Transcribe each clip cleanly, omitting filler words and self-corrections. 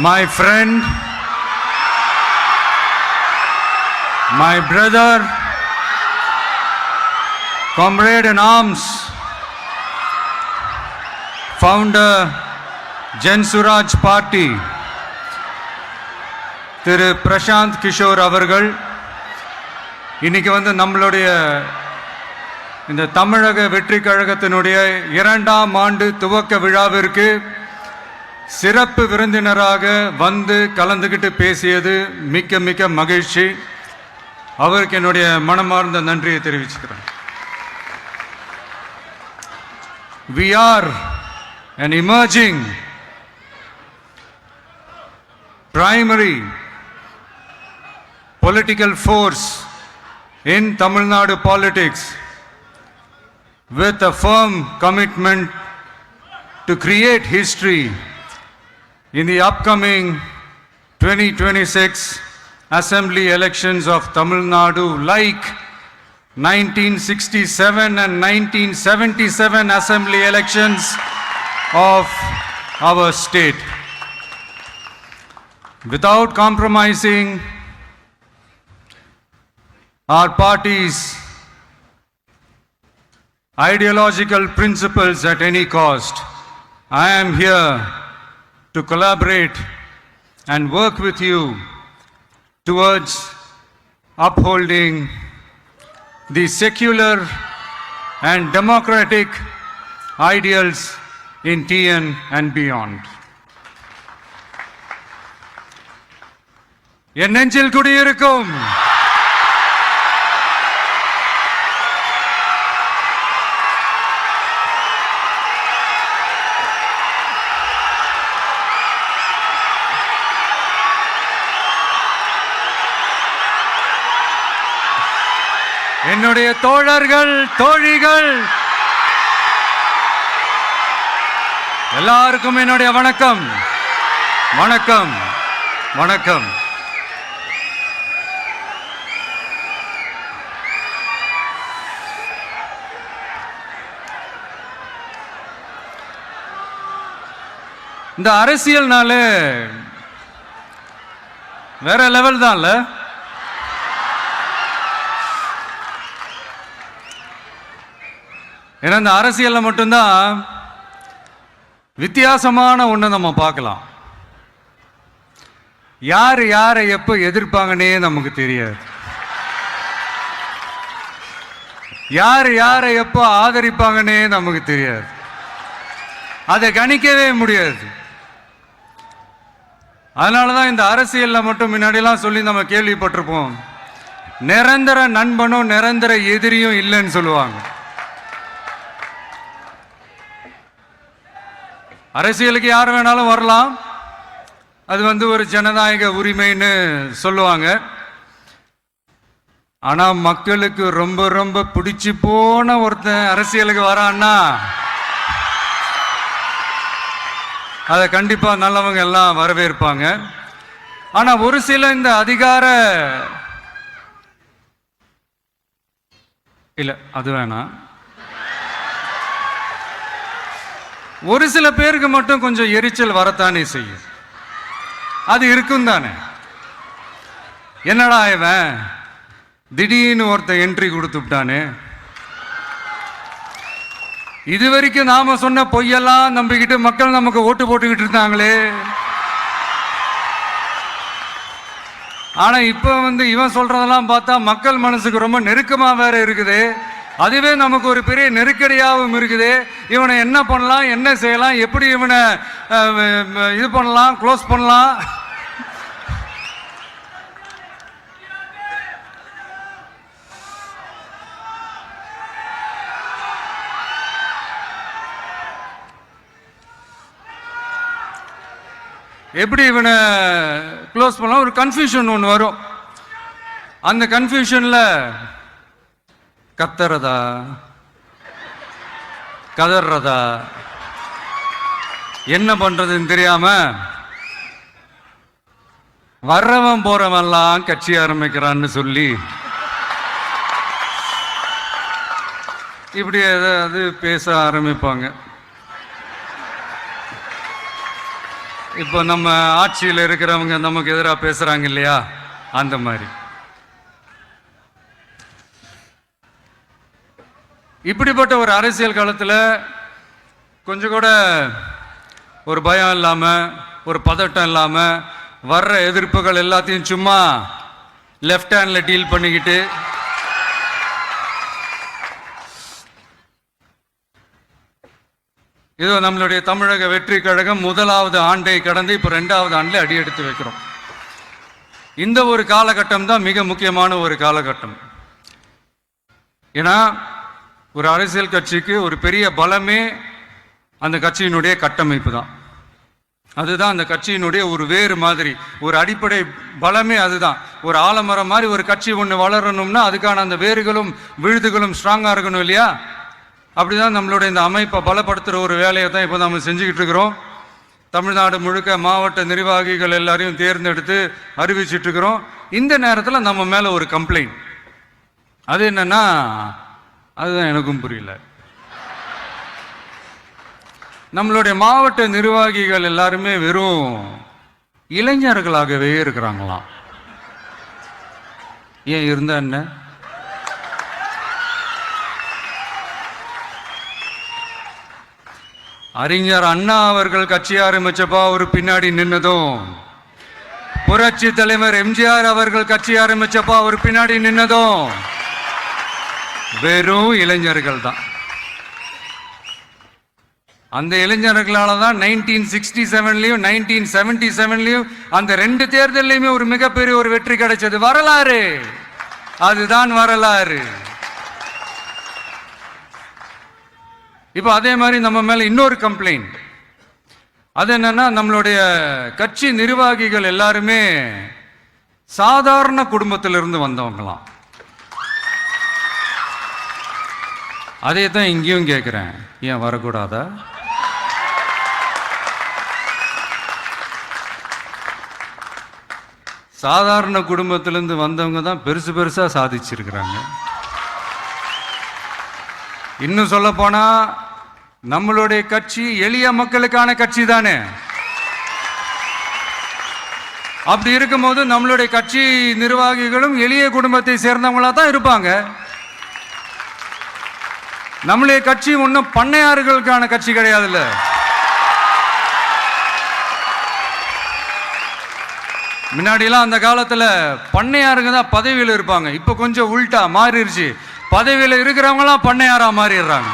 my friend, my brother, comrade in arms, founder, Jan Suraj Party, திரு பிரசாந்த் கிஷோர் அவர்கள் இன்னைக்கு நம்மளுடைய இந்த தமிழக வெற்றி கழகத்தினுடைய 2ஆம் ஆண்டு துவக்க விழாவிற்கு சிறப்பு விருந்தினராக கலந்துக்கிட்டு பேசியது மிக்க மிக்க மகிழ்ச்சி. அவருக்கு என்னுடைய மனமார்ந்த நன்றியை தெரிவிச்சுக்கிறேன். We are an emerging primary political force in Tamil Nadu politics with a firm commitment to create history in the upcoming 2026 assembly elections of Tamil Nadu, like 1967 and 1977 assembly elections of our state. Without compromising our party's ideological principles at any cost, I am here to collaborate and work with you towards upholding the secular and democratic ideals in TN and beyond. என் நெஞ்சில் குடியிருக்கும் என்னுடைய தோழர்கள், தோழிகள் எல்லாருக்கும் என்னுடைய வணக்கம். வணக்கம் வணக்கம். இந்த அரசியல்னால வேற லெவல் தான்ல. ஏன்னா இந்த அரசியல்ல மட்டும்தான் வித்தியாசமான ஒன்று நம்ம பார்க்கலாம். யார் யாரை எப்போ எதிர்ப்பாங்கன்னே நமக்கு தெரியாது. யார் யாரை எப்போ ஆதரிப்பாங்கன்னே நமக்கு தெரியாது. அதை கணிக்கவே முடியாது. அதனால தான் இந்த அரசியலில் மட்டும் முன்னாடிலாம் சொல்லி நம்ம கேள்விப்பட்டிருப்போம், நிரந்தர நண்பனும் நிரந்தர எதிரியும் இல்லைன்னு சொல்லுவாங்க. அரசியலுக்கு யார் வேணாலும் வரலாம், அது ஒரு ஜனநாயக உரிமைன்னு சொல்லுவாங்க. ஆனால் மக்களுக்கு ரொம்ப ரொம்ப பிடிச்சி போன ஒருத்தன் அரசியலுக்கு வரான்னா அதை கண்டிப்பாக நல்லவங்க எல்லாம் வரவேற்பாங்க. ஆனால் ஒரு சில இந்த அதிகார இல்லை அது வேணாம், ஒரு சில பேருக்கு மட்டும் கொஞ்சம் எரிச்சல் வரத்தானே செய்யும். அது இருக்கும் தானே. என்னடா இவன் திடீர்னு ஒருத்தன் என்ட்ரி கொடுத்துட்டானே, இது வரைக்கும் நாம சொன்ன பொய்யெல்லாம் நம்பிக்கிட்டு மக்கள் நமக்கு ஓட்டு போட்டுக்கிட்டு இருந்தாங்களே. ஆனா இப்ப இவன் சொல்றதெல்லாம் பார்த்தா மக்கள் மனசுக்கு ரொம்ப நெருக்கமா வேற இருக்குது. அதுவே நமக்கு ஒரு பெரிய நெருக்கடியாகவும் இருக்குது. இவனை என்ன பண்ணலாம், என்ன செய்யலாம், எப்படி இவனை இது பண்ணலாம், க்ளோஸ் பண்ணலாம். எப்படி இவனை க்ளோஸ் பண்ணலாம், ஒரு கன்ஃபியூஷன் ஒன்று வரும். அந்த கன்ஃபியூஷன்ல கத்துறதா கதறதா என்ன பண்றதுன்னு தெரியாம வர்றவன் போறவன்லாம் கட்சி ஆரம்பிக்கிறான்னு சொல்லி இப்படி ஏதாவது பேச ஆரம்பிப்பாங்க. இப்போ நம்ம ஆட்சியில் இருக்கிறவங்க நமக்கு எதிராக பேசுறாங்க இல்லையா, அந்த மாதிரி. இப்படிப்பட்ட ஒரு அரசியல் காலத்தில் கொஞ்சம் கூட ஒரு பயம் இல்லாமல், ஒரு பதட்டம் இல்லாமல், வர்ற எதிர்ப்புகள் எல்லாத்தையும் சும்மா லெஃப்ட் ஹேண்டில் டீல் பண்ணிக்கிட்டு இதோ நம்மளுடைய தமிழக வெற்றி கழகம் முதலாவது ஆண்டை கடந்து இப்போ 2வது ஆண்டில் அடி எடுத்து வைக்கிறோம். இந்த ஒரு காலகட்டம் தான் மிக முக்கியமான ஒரு காலகட்டம். ஏன்னா ஒரு அரசியல் கட்சிக்கு ஒரு பெரிய பலமே அந்த கட்சியினுடைய கட்டமைப்பு தான். அதுதான் அந்த கட்சியினுடைய ஒரு வேறு மாதிரி, ஒரு அடிப்படை பலமே அதுதான். ஒரு ஆலமரம் மாதிரி ஒரு கட்சி ஒன்று வளரணும்னா அதுக்கான அந்த வேர்களும் விழுதுகளும் ஸ்ட்ராங்காக இருக்கணும் இல்லையா? அப்படிதான் நம்மளுடைய இந்த அமைப்பை பலப்படுத்துகிற ஒரு வேலையை தான் இப்போ நம்ம செஞ்சுக்கிட்டு இருக்கிறோம். தமிழ்நாடு முழுக்க மாவட்ட நிர்வாகிகள் எல்லாரையும் தேர்ந்தெடுத்து அறிவிச்சிட்டு இருக்கிறோம். இந்த நேரத்தில் நம்ம மேலே ஒரு கம்ப்ளைண்ட், அது என்னன்னா, அதுதான் எனக்கும் புரியல. நம்மளுடைய மாவட்ட நிர்வாகிகள் எல்லாருமே வெறும் இளைஞர்களாகவே இருக்கிறாங்களாம். ஏன் இருந்தா என்ன? அறிஞர் அண்ணா அவர்கள் கட்சி ஆரம்பிச்சப்பா ஒரு பின்னாடி நின்னதும், புரட்சி தலைவர் எம்ஜிஆர் அவர்கள் கட்சி ஆரம்பிச்சப்பா ஒரு பின்னாடி நின்னதும் வெறும் இளைஞர்கள் தான். அந்த இளைஞர்களால தான் 1967லயும் 1977லயும் அந்த 2 தேர்தலையுமே ஒரு மிகப்பெரிய ஒரு வெற்றி கிடைச்சது. வரலாறு, அதுதான் வரலாறு. இப்போ அதே மாதிரி நம்ம மேல இன்னொரு கம்ப்ளைண்ட், அது என்னன்னா, நம்மளுடைய கட்சி நிர்வாகிகள் எல்லாருமே சாதாரண குடும்பத்திலிருந்து வந்தவங்களாம். அதே தான் இங்கேயும் கேட்குறேன், ஏன் வரக்கூடாதா? சாதாரண குடும்பத்திலிருந்து வந்தவங்க தான் பெருசு பெருசா சாதிச்சிருக்கிறாங்க. இன்னும் சொல்ல போனா நம்மளுடைய கட்சி எளிய மக்களுக்கான கட்சி தானே. அப்படி இருக்கும்போது நம்மளுடைய கட்சி நிர்வாகிகளும் எளிய குடும்பத்தை சேர்ந்தவங்களா தான் இருப்பாங்க. நம்மளுடைய கட்சி ஒன்றும் பண்ணையார்களுக்கான கட்சி கிடையாதுல்ல. முன்னாடிலாம் அந்த காலத்துல பண்ணையாருங்க தான் பதவியில் இருப்பாங்க. இப்ப கொஞ்சம் உள்டா மாறிடுச்சு, பதவியில் இருக்கிறவங்களாம் பண்ணையாரா மாறிடுறாங்க.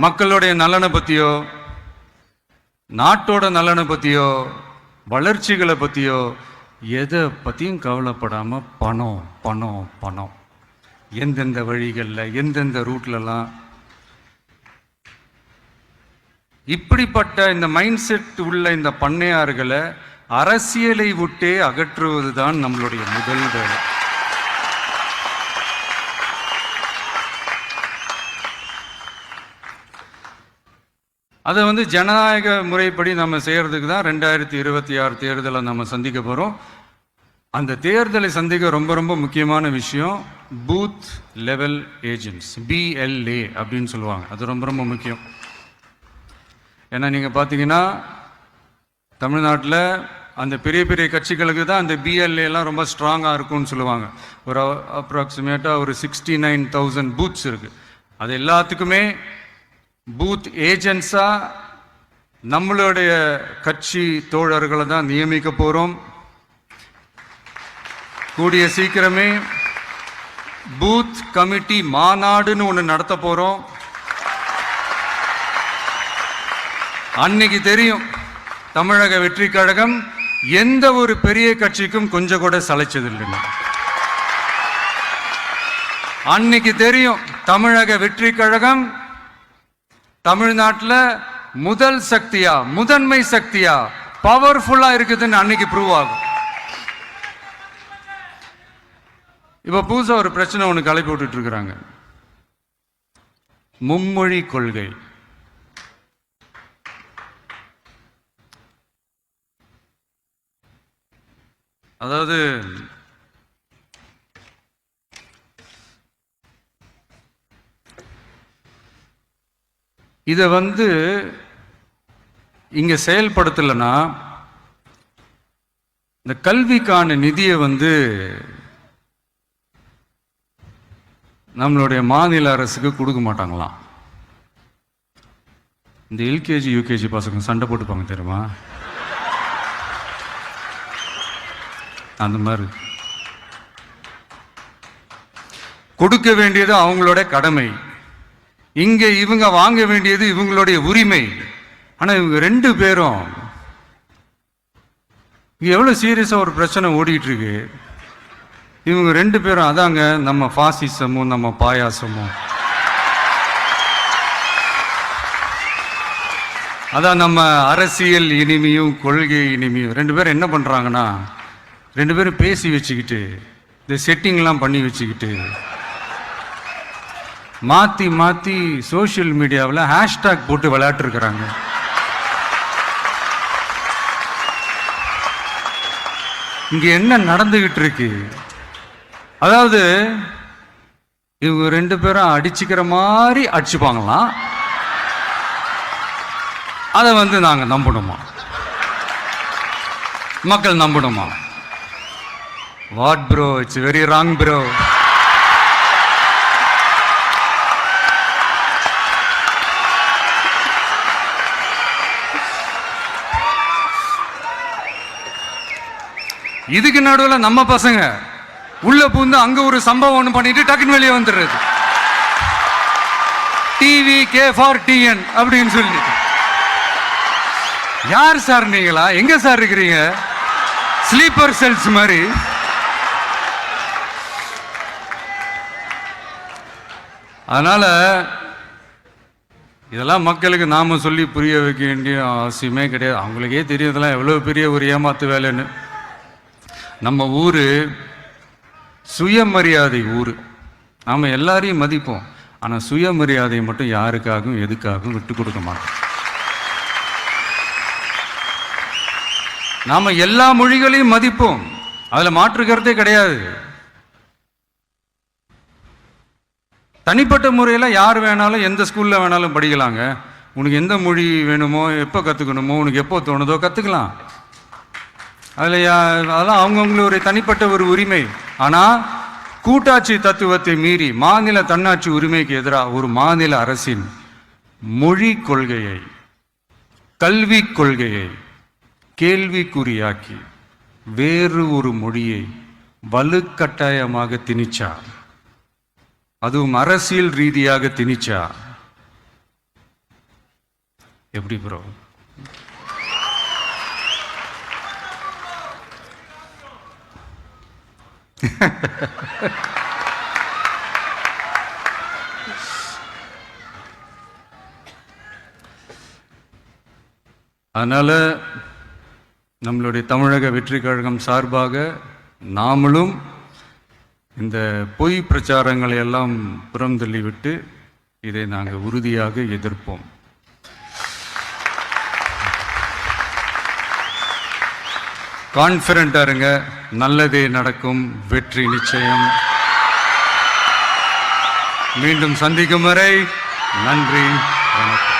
மக்களுடைய நலனை பத்தியோ, நாட்டோட நலனை பத்தியோ, வளர்ச்சிகளை பத்தியோ எதை பத்தியும் கவலைப்படாம பணம் பணம் பணம், எந்தெந்த வழிகளில் எந்தெந்த ரூட்லலாம். இப்படிப்பட்ட இந்த மைண்ட் செட் உள்ள இந்த பண்ணையார்களை அரசியலை விட்டே அகற்றுவதுதான் நம்மளுடைய முதல் வேலை. அதை ஜனநாயக முறைப்படி நம்ம செய்யறதுக்கு தான் 2026 தேர்தலை நம்ம சந்திக்க போகிறோம். அந்த தேர்தலை சந்திக்க ரொம்ப ரொம்ப முக்கியமான விஷயம் பூத் லெவல் ஏஜென்ட்ஸ், BLA அப்படின்னு சொல்லுவாங்க. அது ரொம்ப ரொம்ப முக்கியம். ஏன்னா நீங்கள் பார்த்தீங்கன்னா தமிழ்நாட்டில் அந்த பெரிய பெரிய கட்சிகளுக்கு தான் அந்த BLAலாம் ரொம்ப ஸ்ட்ராங்காக இருக்கும்னு சொல்லுவாங்க. ஒரு அப்ராக்சிமேட்டாக ஒரு 69,000 பூத்ஸ் இருக்குது. அது எல்லாத்துக்குமே பூத் ஏஜென்ட்ஸாக நம்மளுடைய கட்சி தோழர்களை தான் நியமிக்க போகிறோம். கூடிய சீக்கிரமே பூத் கமிட்டி மாநாடுன்னு ஒன்று நடத்த போகிறோம். அன்னைக்கு தெரியும் தமிழக வெற்றி கழகம் எந்த ஒரு பெரிய கட்சிக்கும் கொஞ்சம் கூட சளைச்சதில்லை. அன்னைக்கு தெரியும் தமிழக வெற்றி கழகம் தமிழ்நாட்டில் முதல் சக்தியா, முதன்மை சக்தியா, பவர்ஃபுல்லா இருக்குதுன்னு அன்னைக்கு ப்ரூவ் ஆகும். இப்ப புதுசா ஒரு பிரச்சனை ஒன்று கிளப்பி விட்டுட்டு இருக்கிறாங்க, மும்மொழி கொள்கை. அதாவது இதை இங்க செயல்படுத்தலைன்னா இந்த கல்விக்கான நிதியை நம்மளுடைய மாநில அரசுக்கு கொடுக்க மாட்டாங்களாம். இந்த எல்கேஜி யூகேஜி பசங்க சண்டை போட்டுப்பாங்க தெரியுமா, அந்த மாதிரி கொடுக்க வேண்டியது அவங்களோட கடமை, இங்க இவங்க வாங்க வேண்டியது இவங்களுடைய உரிமை. ஆனா இவங்க ரெண்டு பேரும் எவ்வளவு சீரியஸா ஒரு பிரச்சனை ஓடிட்டு இருக்கு. இவங்க ரெண்டு பேரும் அதாங்க நம்ம பாசிசமும் நம்ம பாயாசமும், அதான் நம்ம அரசியல் இனிமையும் கொள்கை இனிமையும். ரெண்டு பேரும் என்ன பண்றாங்கன்னா, ரெண்டு பேரும் பேசி வச்சுக்கிட்டு இந்த செட்டிங்லாம் பண்ணி வச்சுக்கிட்டு மாத்தி மாத்தி சோசியல் மீடியாவில் ஹேஷ்டாக் போட்டு விளையாட்டு இருக்கிறாங்க. இங்க என்ன நடந்துகிட்டு இருக்கு, அதாவது இவங்க ரெண்டு பேரும் அடிச்சுக்கிற மாதிரி அடிச்சுப்பாங்களாம். அதை நாங்க நம்பணுமா, மக்கள் நம்பணுமா? What bro, it's very wrong bro. இதுக்கு நடுவில் நம்ம பசங்க உள்ள பூந்து அங்க ஒரு சம்பவம் ஒன்று பண்ணிட்டு டக்குன்னு வெளியே வந்துடுறது. டிவி கே ஃபார் டிஎன் அப்படின்னு சொல்லி. யார் சார் நீங்களா, எங்க சார் இருக்கிறீங்க? ஸ்லீப்பர் செல்ஸ் மாதிரி. அதனால இதெல்லாம் மக்களுக்கு நாம சொல்லி புரிய வைக்க வேண்டிய அவசியமே கிடையாது. அவங்களுக்கே தெரியும் இதெல்லாம் எவ்வளவு பெரிய ஒரு ஏமாத்து வேலைன்னு. நம்ம ஊரு சுயமரியாதை ஊரு, நாம எல்லாரையும் மதிப்போம். ஆனா சுயமரியாதையை மட்டும் யாருக்காகவும் எதுக்காகவும் விட்டு கொடுக்க மாட்டோம். நாம எல்லா மொழிகளையும் மதிப்போம், அதுல மாற்றுக்கிறதே கிடையாது. தனிப்பட்ட முறையில் யார் வேணாலும் எந்த ஸ்கூல்ல வேணாலும் படிக்கலாங்க. உனக்கு எந்த மொழி வேணுமோ, எப்போ கற்றுக்கணுமோ, உனக்கு எப்போ தோணுதோ கற்றுக்கலாம். அதெல்லாம் அவங்கவுங்களுடைய தனிப்பட்ட ஒரு உரிமை. ஆனால் கூட்டாட்சி தத்துவத்தை மீறி மாநில தன்னாட்சி உரிமைக்கு எதிராக ஒரு மாநில அரசின் மொழி கொள்கையை, கல்வி கொள்கையை கேள்விக்குறியாக்கி வேறு ஒரு மொழியை வலுக்கட்டாயமாக திணிச்சா, அதுவும் அரசியல் ரீதியாக திணிச்சா எப்படி ப்ரோ? அதனால நம்மளுடைய தமிழக வெற்றி கழகம் சார்பாக நாமளும் இந்த பொய் பிரச்சாரங்களை எல்லாம் புறம் தள்ளிவிட்டு இதை நாங்கள் உறுதியாக எதிர்ப்போம். கான்ஃபிடென்ட்டா இருங்க, நல்லதே நடக்கும், வெற்றி நிச்சயம். மீண்டும் சந்திக்கும் வரை நன்றி, வணக்கம்.